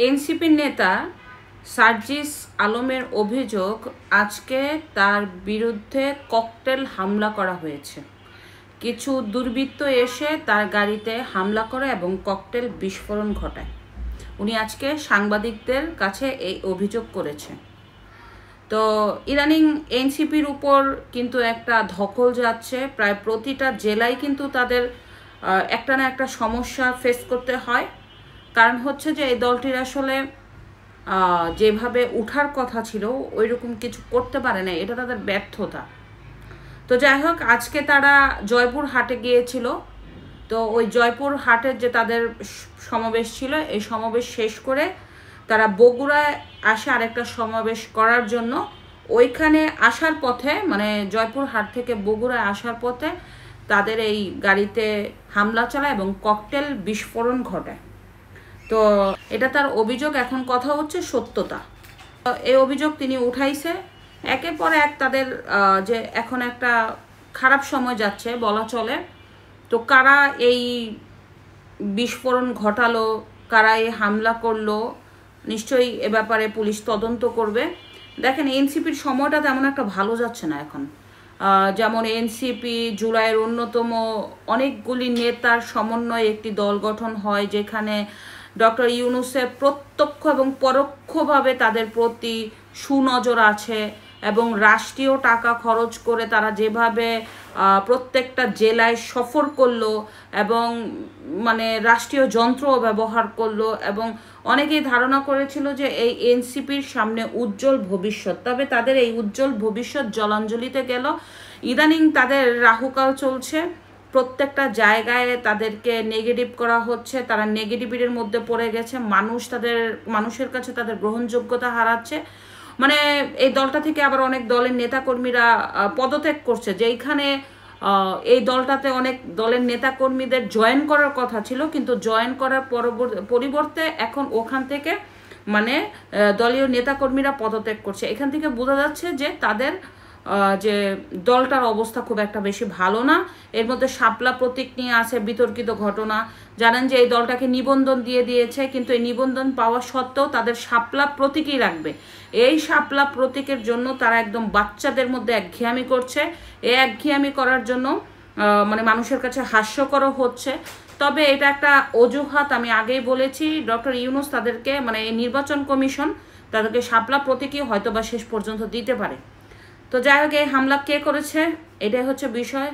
এনসিপির নেতা সার্জিস আলমের অভিযোগ আজকে তার বিরুদ্ধে ককটেল হামলা করা হয়েছে। কিছু দুর্বৃত্ত এসে তার গাড়িতে হামলা করে এবং ককটেল বিস্ফোরণ ঘটায়। উনি আজকে সাংবাদিকদের কাছে এই অভিযোগ করেছে। তো ইদানিং এনসিপির উপর কিন্তু একটা ধকল যাচ্ছে, প্রায় প্রতিটা জেলায় কিন্তু তাদের একটা না একটা সমস্যা ফেস করতে হয়। কারণ হচ্ছে যে এই দলটির আসলে যেভাবে উঠার কথা ছিল ওই রকম কিছু করতে পারে না, এটা তাদের ব্যর্থতা। তো যাই হোক, আজকে তারা জয়পুর হাটে গিয়েছিল। তো ওই জয়পুর হাটের যে তাদের সমাবেশ ছিল, এই সমাবেশ শেষ করে তারা বগুড়ায় আসে আরেকটা সমাবেশ করার জন্য। ওইখানে আসার পথে, মানে জয়পুর হাট থেকে বগুড়ায় আসার পথে তাদের এই গাড়িতে হামলা চালায় এবং ককটেল বিস্ফোরণ ঘটায়। তো এটা তার অভিযোগ। এখন কথা হচ্ছে সত্যতা। এই অভিযোগ তিনি উঠাইছে। একের পর এক তাদের যে এখন একটা খারাপ সময় যাচ্ছে বলা চলে। তো কারা এই বিস্ফোরণ ঘটালো, কারা এই হামলা করলো, নিশ্চয়ই এ ব্যাপারে পুলিশ তদন্ত করবে। দেখেন, এনসিপির সময়টা তেমন একটা ভালো যাচ্ছে না এখন। যেমন এনসিপি জুলাইয়ের অন্যতম অনেকগুলি নেতার সমন্বয়ে একটি দল গঠন হয়, যেখানে ডক্টর ইউনূসের প্রত্যক্ষ এবং পরোক্ষভাবে তাদের প্রতি সুনজর আছে এবং রাষ্ট্রীয় টাকা খরচ করে তারা যেভাবে প্রত্যেকটা জেলায় সফর করলো এবং মানে রাষ্ট্রীয় যন্ত্র ব্যবহার করলো, এবং অনেকেই ধারণা করেছিল যে এই এনসিপির সামনে উজ্জ্বল ভবিষ্যৎ। তবে তাদের এই উজ্জ্বল ভবিষ্যৎ জলাঞ্জলিতে গেল। ইদানিং তাদের রাহুকাল চলছে, প্রত্যেকটা জায়গায় তাদেরকে নেগেটিভ করা হচ্ছে, তারা নেগেটিভিটির মধ্যে পড়ে গেছে, মানুষের কাছে তাদের গ্রহণযোগ্যতা হারাচ্ছে। মানে এই দলটা থেকে আবার অনেক দলের নেতাকর্মীরা পদত্যাগ করছে, যেইখানে এই দলটাতে অনেক দলের নেতাকর্মীদের জয়েন করার কথা ছিল, কিন্তু জয়েন করার পরিবর্তে এখন ওখান থেকে মানে দলীয় নেতাকর্মীরা পদত্যাগ করছে। এখান থেকে বোঝা যাচ্ছে যে তাদের যে দলটার অবস্থা খুব একটা বেশি ভালো না। এর মধ্যে শাপলা প্রতীক নিয়ে আছে বিতর্কিত ঘটনা। জানেন যে এই দলটাকে নিবন্ধন দিয়ে দিয়েছে, কিন্তু এই নিবন্ধন পাওয়া সত্ত্বেও তাদের শাপলা প্রতীকই রাখবে। এই শাপলা প্রতীকের জন্য তারা একদম বাচ্চাদের মধ্যে একঘেয়ামি করছে। এই একঘেয়ামি করার জন্য মানে মানুষের কাছে হাস্যকরও হচ্ছে। তবে এটা একটা অজুহাত, আমি আগেই বলেছি। ডক্টর ইউনূস তাদেরকে, মানে এই নির্বাচন কমিশন তাদেরকে শাপলা প্রতীকই হয়তো বা শেষ পর্যন্ত দিতে পারে। তো যাই হোক, এই হামলা কে করেছে এটাই হচ্ছে বিষয়।